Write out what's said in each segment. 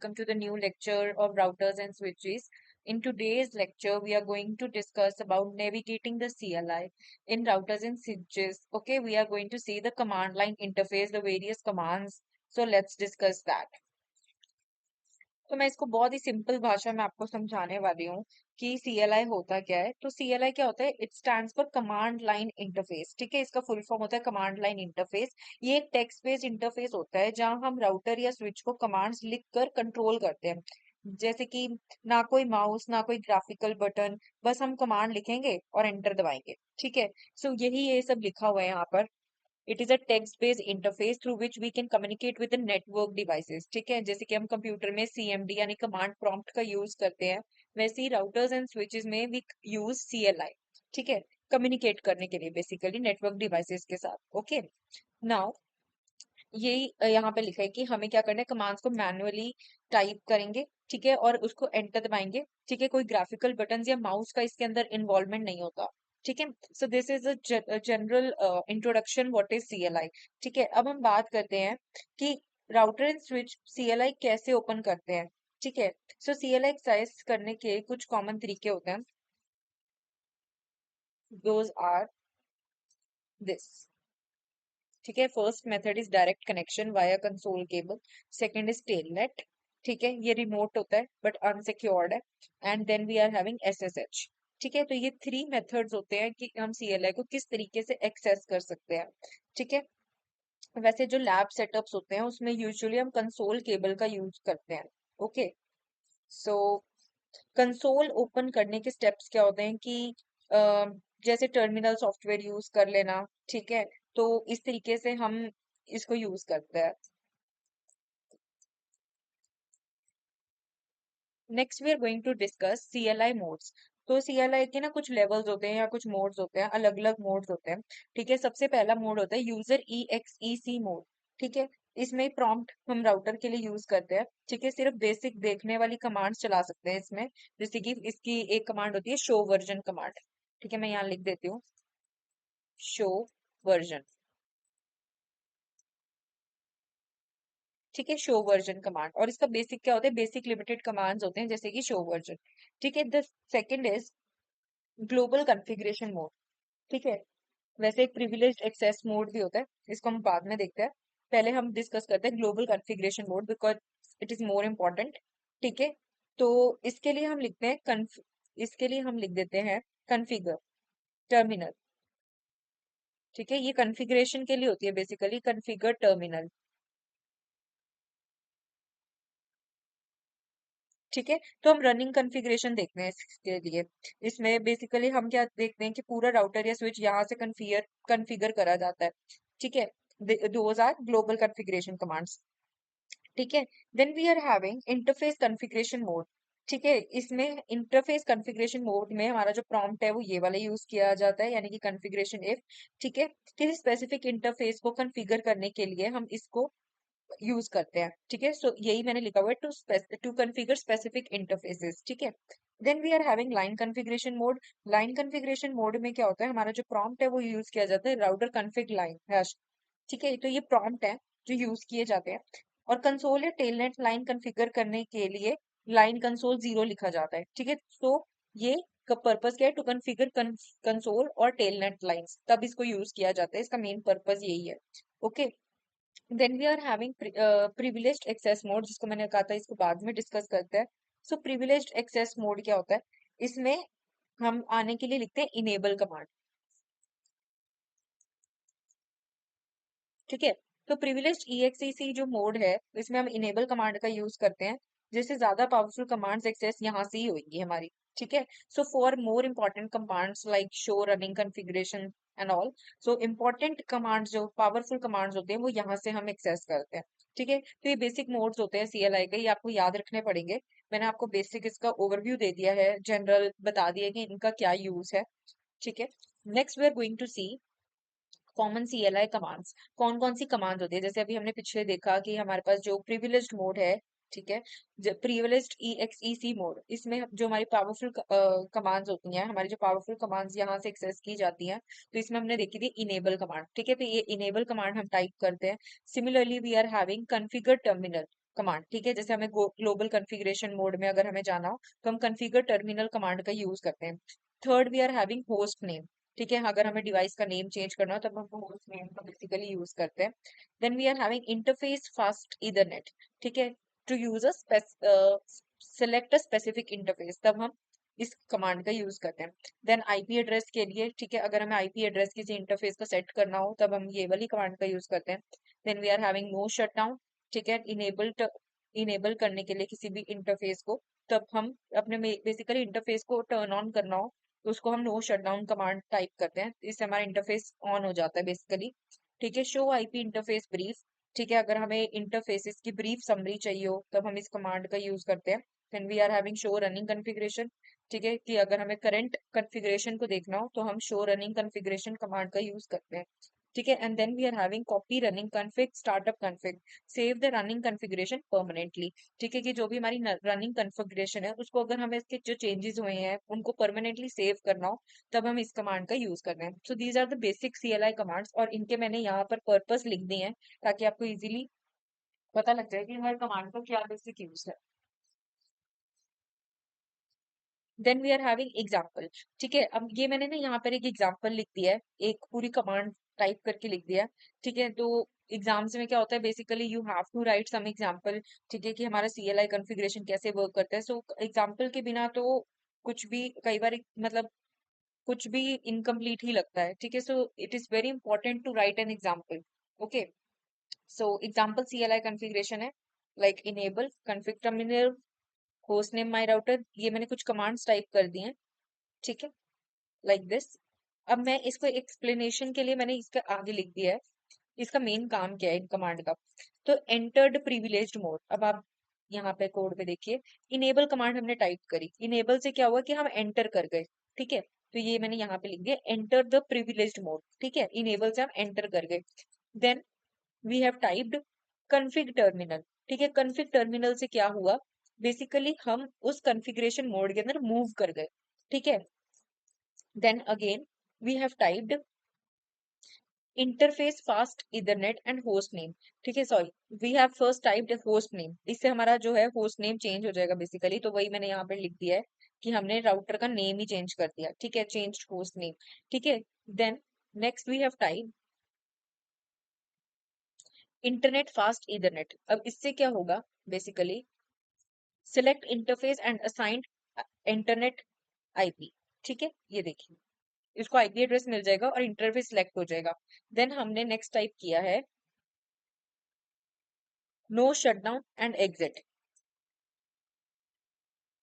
welcome to the new lecture of routers and switches. In today's lecture, we are going to discuss about navigating the CLI in routers and switches. Okay, we are going to see the command line interface, the various commands. So let's discuss that. तो मैं इसको बहुत ही simple भाषा में आपको समझाने वाली हूँ कि CLI होता क्या है। तो CLI क्या होता है? It stands for command line interface. ठीक है, इसका फुल फॉर्म होता है कमांड लाइन इंटरफेस। ये एक टेक्स्ट बेस्ड इंटरफेस होता है जहां हम राउटर या स्विच को कमांड्स लिख कर कंट्रोल करते हैं। जैसे कि ना कोई माउस ना कोई ग्राफिकल बटन, बस हम कमांड लिखेंगे और एंटर दबाएंगे। ठीक है, सो यही ये सब लिखा हुआ है यहाँ पर। It is a text based interface through which we can communicate with network devices. ठीक है, जैसे कि हम कंप्यूटर में CMD यानी कमांड प्रॉम्प्ट का यूज करते हैं, वैसे ही राउटर्स एंड स्विचेस में वी यूज CLI। ठीक है, कम्युनिकेट करने के लिए बेसिकली नेटवर्क डिवाइसेस के साथ। ओके, नाउ यही यहाँ पे लिखा है कि हमें क्या करना है, कमांड्स को मैन्युअली टाइप करेंगे। ठीक है, और उसको एंटर दबाएंगे। ठीक है, कोई ग्राफिकल बटन या माउस का इसके अंदर इन्वॉल्वमेंट नहीं होता। ठीक है, so this is a general introduction what is CLI। ठीक है, अब हम बात करते हैं कि राउटर एंड स्विच CLI कैसे ओपन करते हैं। ठीक है, सो CLI एक्सेस करने के कुछ कॉमन तरीके होते हैं। Those are this. ठीक है, first method is direct connection via console cable. Second is telnet. ठीक है, ये रिमोट होता है बट अनसिक्योर्ड है। And then we are having SSH। ठीक है, तो ये 3 मेथड्स होते हैं कि हम CLI को किस तरीके से एक्सेस कर सकते हैं। ठीक है, वैसे जो लैब सेटअप्स होते हैं उसमें यूजुअली हम कंसोल केबल का यूज करते हैं। ओके, सो कंसोल ओपन करने के स्टेप्स क्या होते हैं कि जैसे टर्मिनल सॉफ्टवेयर यूज कर लेना। ठीक है, तो इस तरीके से हम इसको यूज करते हैं। Next we are going to discuss CLI modes. तो CLI के ना कुछ लेवल्स होते हैं या कुछ मोड्स होते हैं, अलग अलग मोड्स होते हैं। ठीक है, सबसे पहला मोड होता है यूजर EXEC मोड। ठीक है, इसमें प्रॉम्प्ट हम राउटर के लिए यूज करते हैं। ठीक है, सिर्फ बेसिक देखने वाली कमांड्स चला सकते हैं इसमें। जैसे कि इसकी एक कमांड होती है शो वर्जन कमांड। ठीक है, मैं यहाँ लिख देती हूँ शो वर्जन। ठीक है, शो वर्जन कमांड। और इसका बेसिक क्या होता है, बेसिक लिमिटेड कमांड्स होते हैं जैसे कि शो वर्जन। ठीक है, the second is global configuration mode. ठीक है, वैसे एक प्रिविलेज्ड एक्सेस मोड भी होता है, इसको हम बाद में देखते हैं। पहले हम डिस्कस करते हैं global configuration mode because it is more important. ठीक है, तो इसके लिए हम लिखते हैं इसके लिए हम लिख देते हैं कॉन्फ़िगर टर्मिनल। ठीक है, ये कॉन्फ़िगरेशन के लिए होती है बेसिकली, कॉन्फ़िगर टर्मिनल। ठीक है, तो हम रनिंग कॉन्फ़िगरेशन देखते हैं इसके लिए। इसमें बेसिकली हम क्या देखते हैं कि पूरा राउटर या स्विच यहाँ से कॉन्फ़िगर करा जाता है। ठीक है, those are global configuration commands. ठीक है, then we are having interface configuration mode. ठीक है, इसमें इंटरफेस कॉन्फ़िगरेशन मोड में हमारा जो प्रॉम्प्ट है वो ये वाला यूज किया जाता है, यानी कि कॉन्फ़िगरेशन इफ। ठीक है, किसी स्पेसिफिक इंटरफेस को कॉन्फ़िगर करने के लिए हम इसको यूज करते हैं। ठीक है, सो यही मैंने लिखा हुआ है टू कॉन्फ़िगर स्पेसिफिक इंटरफेसेस। ठीक है, then we are having line configuration mode. Line configuration mode में क्या होता है, हमारा जो प्रॉम्प्ट है वो यूज किया जाता है राउटर कॉन्फ़िग लाइन हैश। ठीक है, तो ये प्रॉम्प्ट है जो यूज किए जाते हैं। और कंसोल या टेलनेट लाइन कॉन्फ़िगर करने के लिए लाइन कंसोल 0 लिखा जाता है। ठीक है, तो ये पर्पस क्या है, टू कॉन्फ़िगर कंसोल और टेलनेट लाइंस, तब इसको यूज किया जाता है, इसका मेन पर्पस यही है। Okay, then we are having privileged access mode, जिसको मैंने कहा था इसको बाद में डिस्कस करते हैं। सो प्रिविलेज्ड एक्सेस मोड क्या होता है, इसमें हम आने के लिए लिखते हैं इनेबल कमांड। ठीक है, तो प्रिविलेज्ड EXEC जो मोड है इसमें हम इनेबल कमांड का यूज करते हैं, जिससे ज्यादा पावरफुल कमांड्स एक्सेस यहाँ से ही होगी हमारी। ठीक है, so for more important commands like show running configuration and all, so important commands जो पावरफुल कमांड्स होते हैं वो यहाँ से हम एक्सेस करते हैं। ठीक है, तो ये बेसिक मोड्स होते हैं CLI के, ये आपको याद रखने पड़ेंगे। मैंने आपको बेसिक इसका ओवरव्यू दे दिया है, जनरल बता दिया कि इनका क्या यूज है। ठीक है, next we are going to see common CLI commands. कौन कौन सी कमांड होती है, जैसे अभी हमने पिछले देखा कि हमारे पास जो प्रिविलेज्ड मोड है। ठीक है, प्रिविलेज्ड EXEC मोड, इसमें जो हमारी पावरफुल कमांड्स होती हैं, हमारी जो पावरफुल कमांड्स यहाँ से एक्सेस की जाती हैं, तो इसमें हमने देखी थी इनेबल कमांड। ठीक है, तो ये इनेबल कमांड हम टाइप करते हैं। Similarly we are having configure terminal. Command, ठीक है। जैसे हमें ग्लोबल कॉन्फ़िगरेशन मोड में अगर हमें जाना हो तो हम कॉन्फ़िगर टर्मिनल कमांड का यूज करते हैं। Third, we are having host name, ठीक है। अगर हमें डिवाइस का नेम चेंज करना हो तब हम होस्ट नेम का बेसिकली यूज करते हैं। Then we are having interface fast ethernet, ठीक है। To use a select a specific interface, तब हम इस कमांड का यूज करते हैं। देन आईपी एड्रेस के लिए, ठीक है, अगर हमें आईपी एड्रेस किसी इंटरफेस का सेट करना हो तब हम ये वाली कमांड का यूज करते हैं। Then we are having no shutdown, ठीक है, इनेबल करने के लिए किसी भी इंटरफेस को, तब हम अपने बेसिकली इंटरफेस को टर्न ऑन करना हो तो उसको हम नो शटडाउन कमांड टाइप करते हैं, इससे हमारा इंटरफेस ऑन हो जाता है बेसिकली, ठीक है। शो आईपी इंटरफेस ब्रीफ, ठीक है, अगर हमें इंटरफेसेस की ब्रीफ समरी चाहिए हो तब हम इस कमांड का यूज करते हैं। Then we are having show running configuration, ठीक है, कि अगर हमें करंट कॉन्फ़िगरेशन को देखना हो तो हम शो रनिंग कॉन्फ़िगरेशन कमांड का यूज करते हैं, ठीक है। And then we are having copy running config startup config, save the running configuration permanently, ठीक है, कि जो भी हमारी रनिंग कॉन्फ़िगरेशन है उसको अगर हमें इसके जो चेंजेस हुए हैं उनको परमानेंटली सेव करना हो तब हम इस कमांड का यूज कर रहे हैं। So these are the basic CLI commands, और इनके मैंने यहाँ पर पर्पस लिख दिए हैं ताकि आपको इजीली पता लग जाए कि हर कमांड का क्या बेसिक यूज है। Then we are having example, ठीक है। अब ये मैंने ना यहाँ पर एक एग्जाम्पल लिख दिया है, एक पूरी कमांड टाइप करके लिख दिया है, ठीक है। तो एग्जाम्स में क्या होता है, basically you have to write some example, ठीक है, कि हमारा सीएलआई कॉन्फ़िगरेशन कैसे वर्क करता है। सो एग्जाम्पल के बिना तो कुछ भी कई बार मतलब कुछ भी इनकम्प्लीट ही लगता है, ठीक है। So it is very important to write an example, okay. So example CLI configuration है, like enable config terminal host name my router, ये मैंने कुछ कमांड्स टाइप कर दी हैं, ठीक है, लाइक दिस। अब मैं इसको एक्सप्लेनेशन के लिए मैंने इसके आगे लिख दिया है इसका मेन काम क्या है इन कमांड का। तो एंटर्ड प्रिविलेज्ड मोड, अब आप यहाँ पे कोड पे देखिए, इनेबल कमांड हमने टाइप करी, इनेबल से क्या हुआ कि हम एंटर कर गए, ठीक है। तो ये मैंने यहाँ पे लिख दिया एंटर द प्रिविलेज्ड मोड, ठीक है, इनेबल से हम एंटर कर गए। Then we have typed config terminal, ठीक है। कॉन्फ़िग टर्मिनल से क्या हुआ, बेसिकली हम उस कॉन्फ़िगरेशन मोड के अंदर मूव कर गए, ठीक है। Then again we have typed interface fast ethernet and host name, ठीक है, sorry, we have first typed host name, इससे हमारा जो है होस्ट नेम चेंज हो जाएगा बेसिकली, तो वही मैंने यहाँ पे लिख दिया है कि हमने राउटर का नेम ही चेंज कर दिया, ठीक है, चेंज होस्ट नेम, ठीक है। Then next we have type internet fast ethernet, अब इससे क्या होगा, basically select interface and assigned internet IP, ठीक है, ये देखिए इसको आईपी एड्रेस मिल जाएगा और इंटरफेस सिलेक्ट हो जाएगा। देन हमने नेक्स्ट टाइप किया है नो शटडाउन एंड एग्जिट,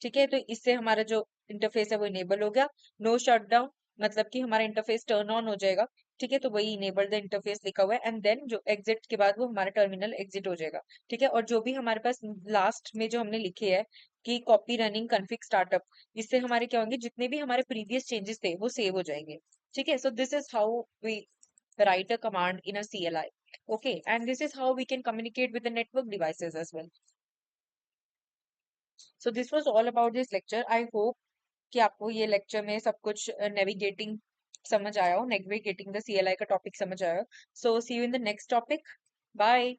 ठीक है, तो इससे हमारा जो इंटरफेस है वो इनेबल हो गया। नो शटडाउन मतलब कि हमारा इंटरफेस टर्न ऑन हो जाएगा, ठीक है, तो वही इनेबल द इंटरफेस लिखा हुआ है। एंड देन जो एग्जिट के बाद वो हमारा टर्मिनल एग्जिट हो जाएगा, ठीक है। और जो भी हमारे पास लास्ट में जो हमने लिखे है कि कॉपी रनिंग कॉन्फिग स्टार्टअप, इससे हमारे क्या होंगे, जितने भी हमारे प्रीवियस चेंजेस थे वो सेव हो जाएंगे, ठीक है। So this is how we write a command in a CLI. Okay, and this is how we can communicate with the network devices as well. So this was all about this lecture. I hope कि आपको ये lecture में सब कुछ navigating समझ आया हो, navigating the CLI का टॉपिक समझ आया हो। So see you in the next topic, bye.